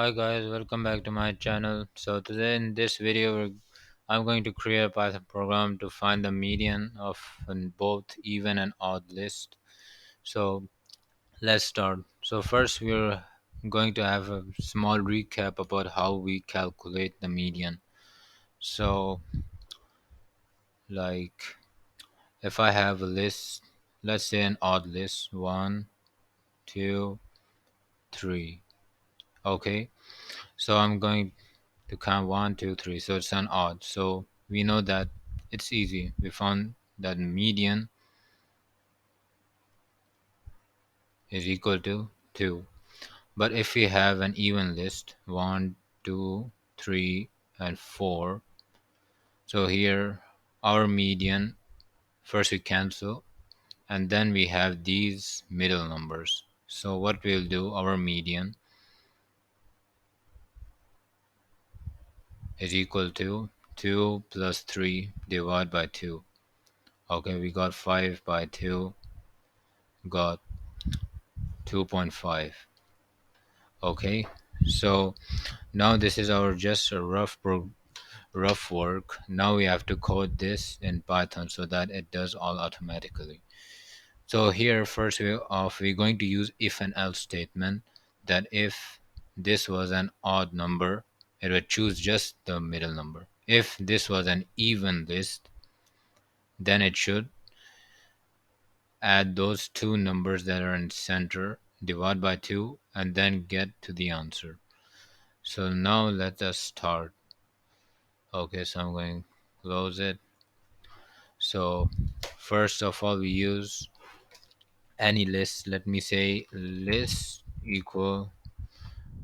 Hi guys, welcome back to my channel. So today in this video, I'm going to create a Python program to find the median of both even and odd list. So let's start. So first we're going to have a small recap about how we calculate the median. So like if I have a list, let's say an odd list, one, two, three. Okay, so I'm going to count one, two, three. So it's an odd. So we know that it's easy. We found that median is equal to 2. But if we have an even list, 1, 2, 3, and 4, so here our median, first we cancel, and then we have these middle numbers. So what we'll do, our median is equal to 2 plus 3 divided by 2. Okay, we got 5 by 2, got 2.5. Okay, so now this is our just a rough work. Now we have to code this in Python so that it does all automatically. So here first we're going to use if and else statement, that if this was an odd number, it would choose just the middle number. If this was an even list, then it should add those two numbers that are in center, divide by 2, and then get to the answer. So now let us start. Okay, so I'm going to close it. So first of all, we use any list. Let me say list equal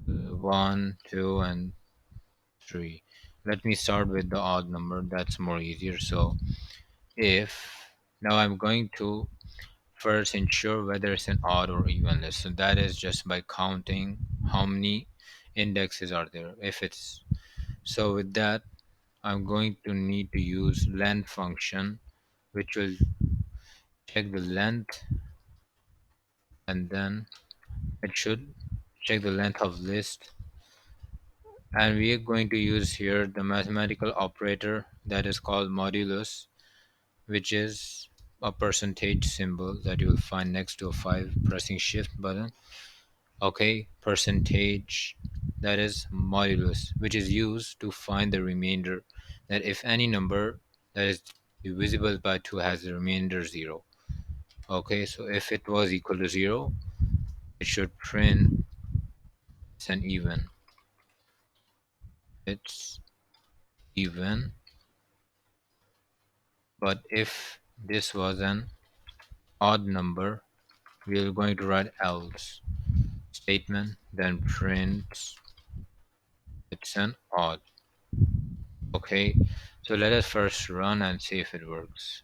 1, 2, and 3. Let me start with the odd number. That's more easier. So if now I'm going to first ensure whether it's an odd or even list. So that is just by counting how many indexes are there. If it's so with that, I'm going to need to use length function, which will check the length, and then it should check the length of list. And we are going to use here the mathematical operator that is called modulus, which is a percentage symbol that you will find next to a 5 pressing shift button. Okay, percentage, that is modulus, which is used to find the remainder, that if any number that is divisible by 2 has the remainder 0. Okay, so if it was equal to 0, it should print it's an even. It's even. But if this was an odd number, we are going to write else statement, then print it's an odd. Okay, so let us first run and see if it works.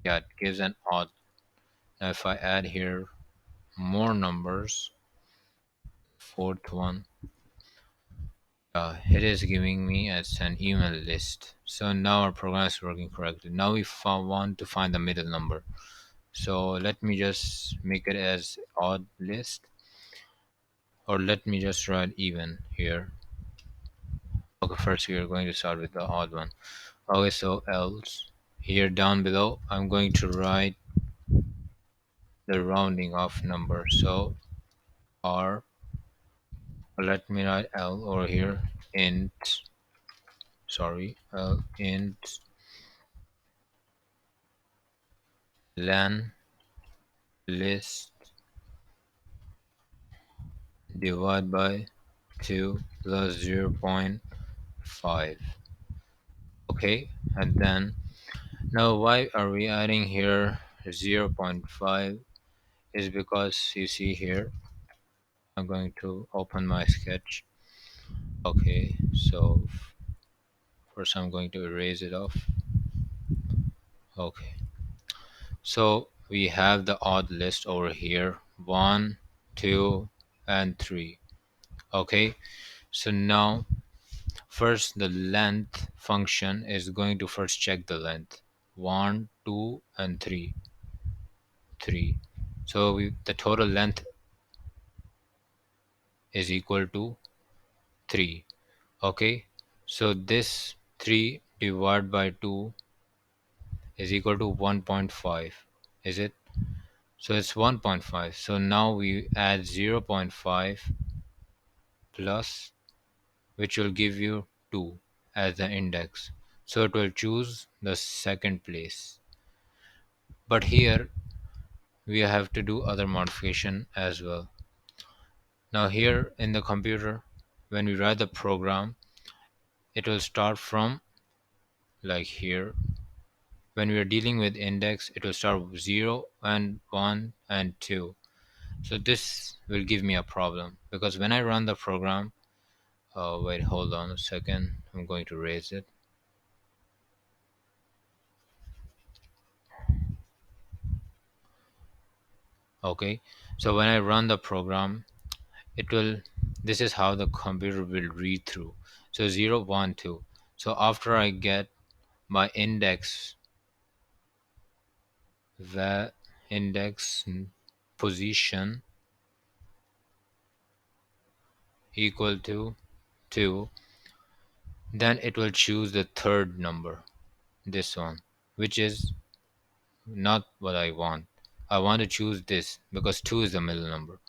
Yeah, it gives an odd. Now if I add here more numbers, fourth one, it is giving me as an even list. So now our program is working correctly. Now we want to find the middle number. So let me just make it as odd list, or let me just write even here. Okay, first we are going to start with the odd one. Okay, so else here down below I'm going to write the rounding of number. So r, let me write l over here, int, sorry, l int len list divide by 2 plus 0.5. Okay, and then now why are we adding here 0.5 is because you see here I'm going to open my sketch. Okay, so first I'm going to erase it off. Okay, so we have the odd list over here, 1, 2, and 3. Okay, so now first the length function is going to first check the length, 1, 2, and 3. So the total length is equal to 3. Okay, so this 3 divided by 2 is equal to 1.5, is it? So it's 1.5. So now we add 0.5 plus, which will give you 2 as the index. So it will choose the second place. But here we have to do other modification as well. Now here in the computer, when we write the program, it will start from like here. When we are dealing with index, it will start with 0 and 1 and 2. So this will give me a problem because when I run the program, wait, hold on a second. I'm going to raise it. Okay, so when I run the program, it will, this is how the computer will read through. So 0, 1, 2. So after I get my the index position equal to 2, then it will choose the third number, this one, which is not what I want. I want to choose this because 2 is the middle number.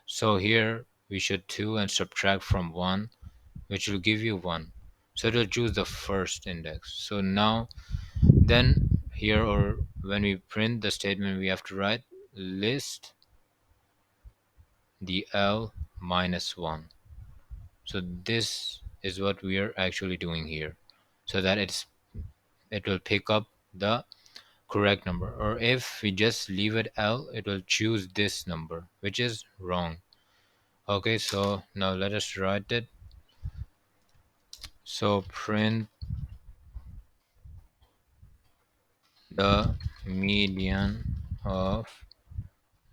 So here we should 2 and subtract from 1, which will give you 1. So it will choose the first index. So now, then here, or when we print the statement, we have to write list the L minus 1. So this is what we are actually doing here, so that it will pick up the correct number. Or if we just leave it L, it will choose this number, which is wrong. Okay, so now let us write it. So print the median of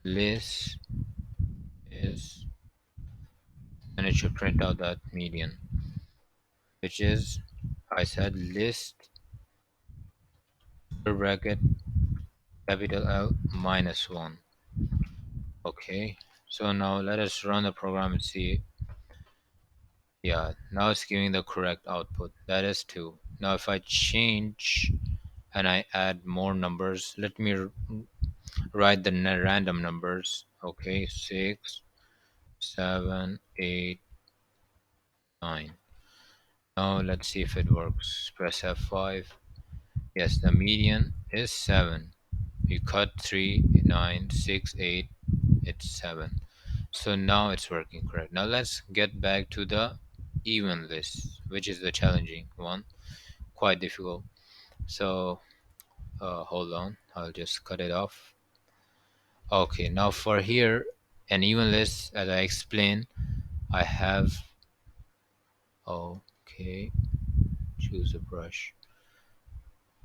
list is, and it should print out that median, which is, I said list bracket capital L minus 1. Okay, so now let us run the program and see. Yeah, now it's giving the correct output. That is 2. Now if I change and I add more numbers, let me write the random numbers. Okay, 6, 7, 8, 9. Now let's see if it works. Press F5. Yes, the median is 7. You cut 3, 9, 6, 8, it's 7. So now it's working correct. Now let's get back to the even list, which is the challenging one, quite difficult. So hold on, I'll just cut it off. Okay, now for here, an even list, as I explained, I have, okay, choose a brush.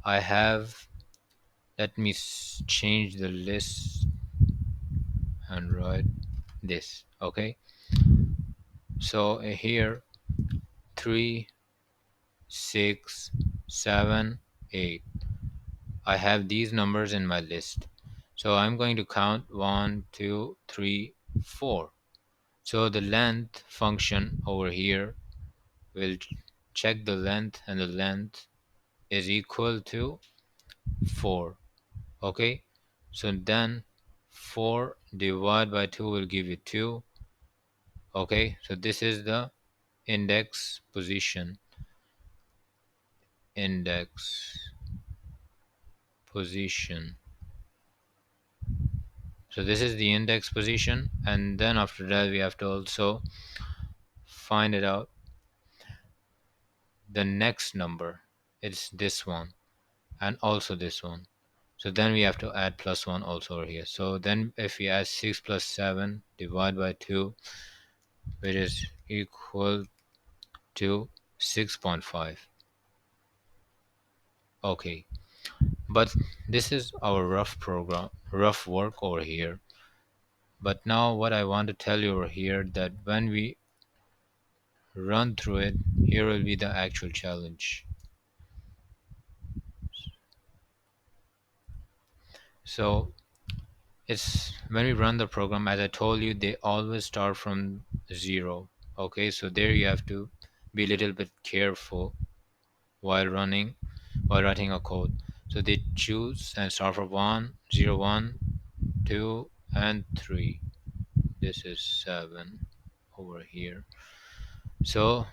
I have, let me change the list and write this. Okay, so here 3, 6, 7, 8. I have these numbers in my list. So I'm going to count 1, 2, 3, 4. So the length function over here will check the length, and the length is equal to 4. Okay, so then 4 divided by 2 will give you 2. Okay, so this is the index position. Index position. So this is the index position, and then after that we have to also find it out the next number. It's this one and also this one. So then we have to add plus 1 also over here. So then if we add 6 plus 7 divided by 2, which is equal to 6.5. Okay, but this is our rough work over here. But now what I want to tell you over here, that when we run through it, here will be the actual challenge. So it's when we run the program, as I told you, they always start from 0. Okay, so there you have to be a little bit careful while writing a code. So they choose and start from 1, 0, 1, 2, and 3. This is 7 over here. So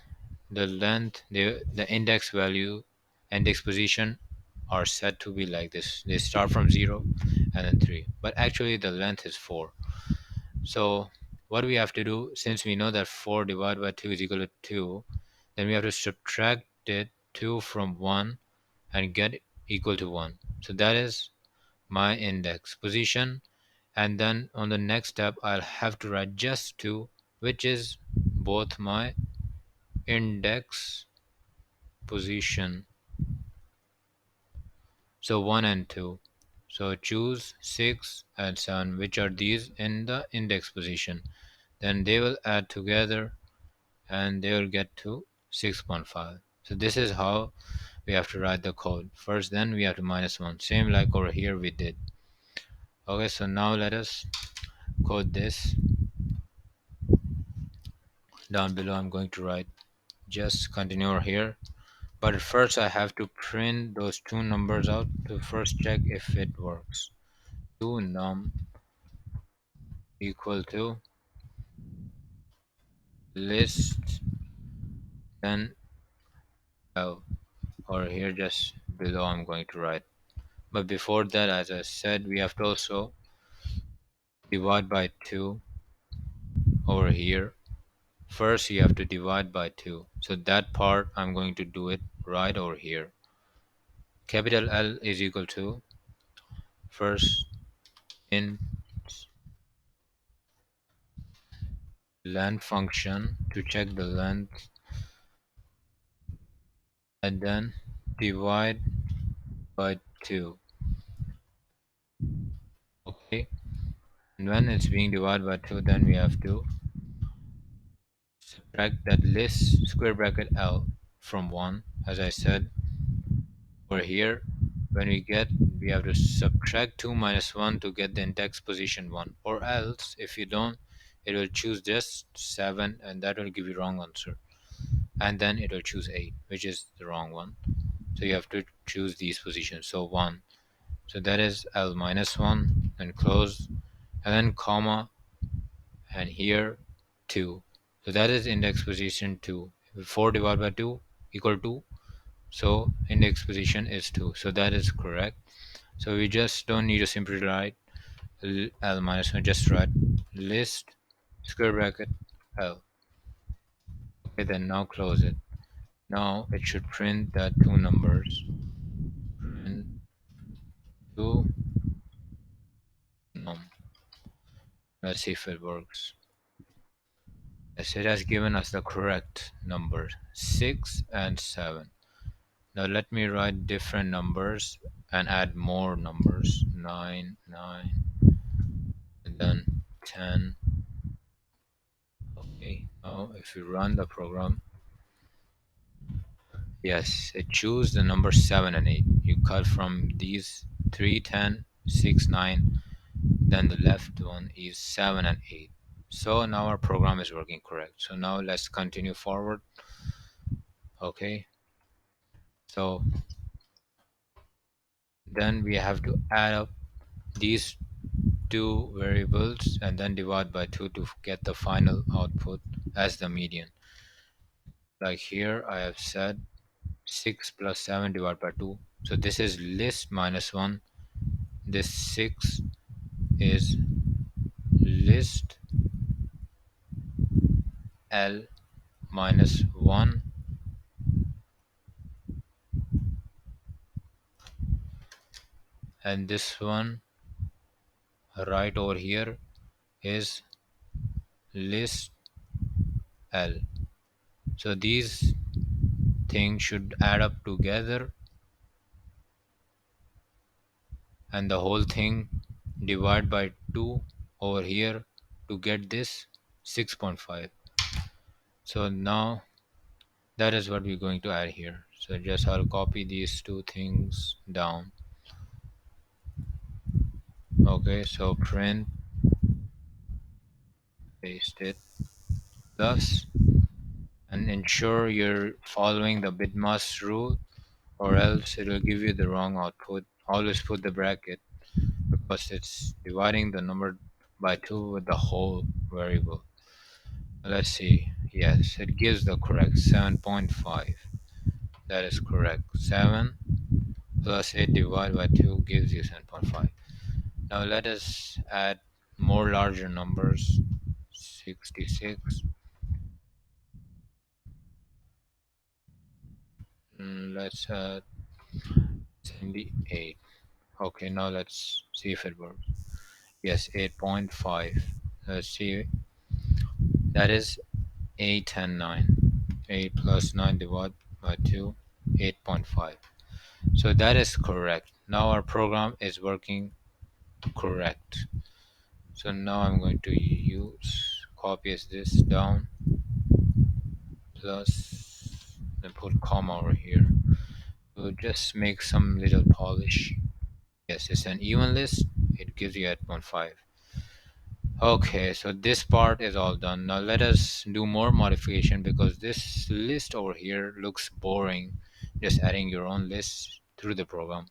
the length, the index value, index position are set to be like this. They start from 0 and then 3. But actually the length is 4. So what we have to do, since we know that 4 divided by 2 is equal to 2, then we have to subtract it 2 from 1 and get equal to 1. So that is my index position. And then on the next step, I'll have to write just 2, which is both my index position. So 1 and 2. So choose 6 and 7, which are these in the index position. Then they will add together and they will get to 6.5. So this is how we have to write the code. First, then we have to minus 1. Same like over here we did. Okay, so now let us code this. Down below I'm going to write just continue over here. But first I have to print those two numbers out to first check if it works. 2 num equal to list, then or here just below I'm going to write. But before that, as I said, we have to also divide by 2 over here. First you have to divide by 2. So that part I'm going to do it right over here. Capital L is equal to first in length function to check the length and then divide by 2. Okay, and when it's being divided by 2, then we have to subtract that list square bracket L from 1. As I said over here, when we have to subtract 2 minus 1 to get the index position 1, or else if you don't, it will choose just 7 and that will give you wrong answer, and then it will choose 8, which is the wrong one. So you have to choose these positions. So 1, so that is L minus 1, and close, and then comma, and here 2, so that is index position 2. 4 divided by 2 equal to, so index position is 2, so that is correct. So we just don't need to simply write L minus 1, just write list square bracket L. Okay, then now close it. Now it should print that two numbers, print 2 num. Let's see if it works. Yes, it has given us the correct numbers, 6 and 7. Now let me write different numbers and add more numbers, 9, 9, and then 10. Okay, now if you run the program, yes, it choose the number 7 and 8. You cut from these 3, 10, 6, 9, then the left one is 7 and 8. So now our program is working correct. So now let's continue forward. Okay, so then we have to add up these two variables and then divide by 2 to get the final output as the median. Like here I have said 6 plus 7 divided by 2. So this is list minus 1. This 6 is list L minus 1. And this one right over here is list L. So these things should add up together and the whole thing divide by 2 over here to get this 6.5. So now that is what we're going to add here. So just I'll copy these two things down. Okay, so print, paste it, plus and ensure you're following the bitmask rule, or else it will give you the wrong output. Always put the bracket because it's dividing the number by 2 with the whole variable. Let's see. Yes, it gives the correct 7.5. That is correct. 7 plus 8 divided by 2 gives you 7.5. Now let us add more larger numbers. 66. Let's add 78. Okay, now let's see if it works. Yes, 8.5. Let's see. That is 8 and 9. 8 plus 9 divided by 2, 8.5. So that is correct. Now our program is working correct. So now I'm going to use copy this down plus then put comma over here. So just make some little polish. Yes, it's an even list. It gives you 8.5. Okay, so this part is all done. Now let us do more modification because this list over here looks boring, just adding your own list through the program.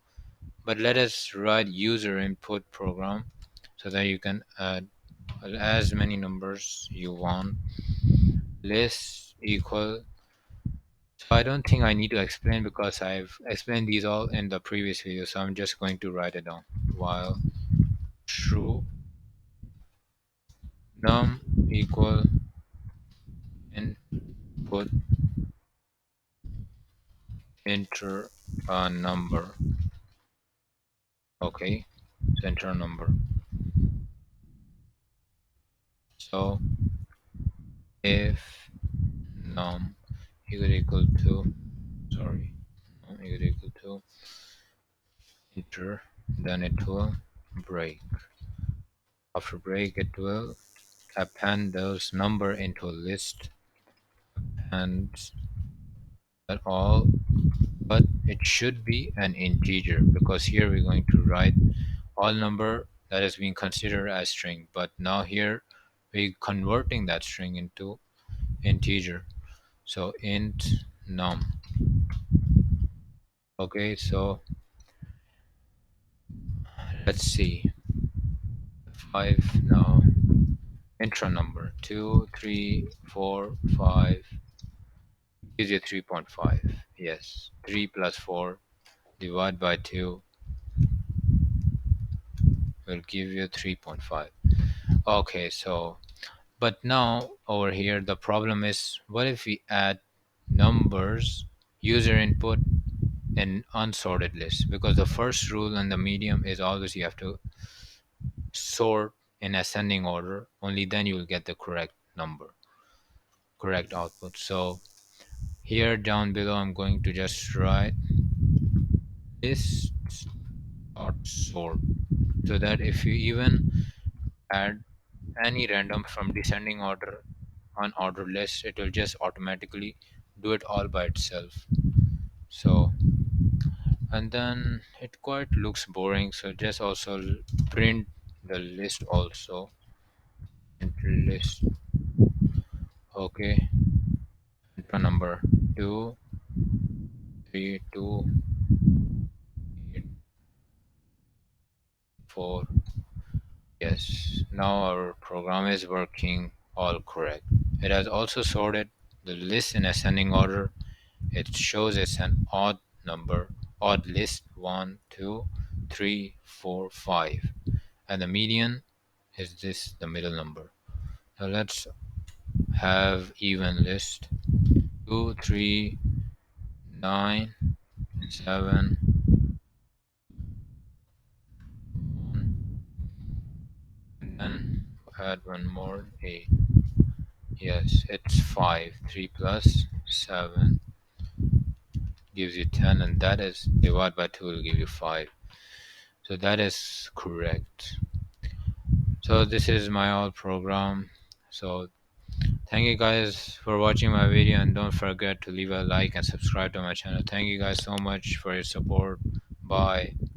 But let us write user input program so that you can add as many numbers you want. List equal. So I don't think I need to explain because I've explained these all in the previous video, so I'm just going to write it down. While true num equal input, enter a number. Okay, so enter a number. So if num equal to, sorry, num equal to enter, then it will break. After break, it will append those number into a list and that all, but it should be an integer because here we're going to write all number that is being considered as string, but now here we're converting that string into integer. So int num. Okay, so let's see. 5 now. Intro number 2, 3, 4, 5 gives you 3.5. Yes, 3 plus 4 divided by 2 will give you 3.5. Okay, so but now over here the problem is what if we add numbers user input in unsorted list, because the first rule in the medium is always you have to sort in ascending order, only then you will get the correct number, correct output. So here down below I'm going to just write list dot sort, so that if you even add any random from descending order on order list, it will just automatically do it all by itself. So and then it quite looks boring, so just also print the list also, enter list. Okay, enter number 2 3 2 8 4. Yes, now our program is working all correct. It has also sorted the list in ascending order. It shows it's an odd number, odd list 1 2 3 4 5, and the median is this, the middle number. Now let's have even list 2 3 9 7 1, and then add one more 8. Yes, it's 5. 3 plus 7 gives you 10, and that is divided by 2 will give you 5. So that is correct. So this is my all program. So thank you guys for watching my video, and don't forget to leave a like and subscribe to my channel. Thank you guys so much for your support. Bye.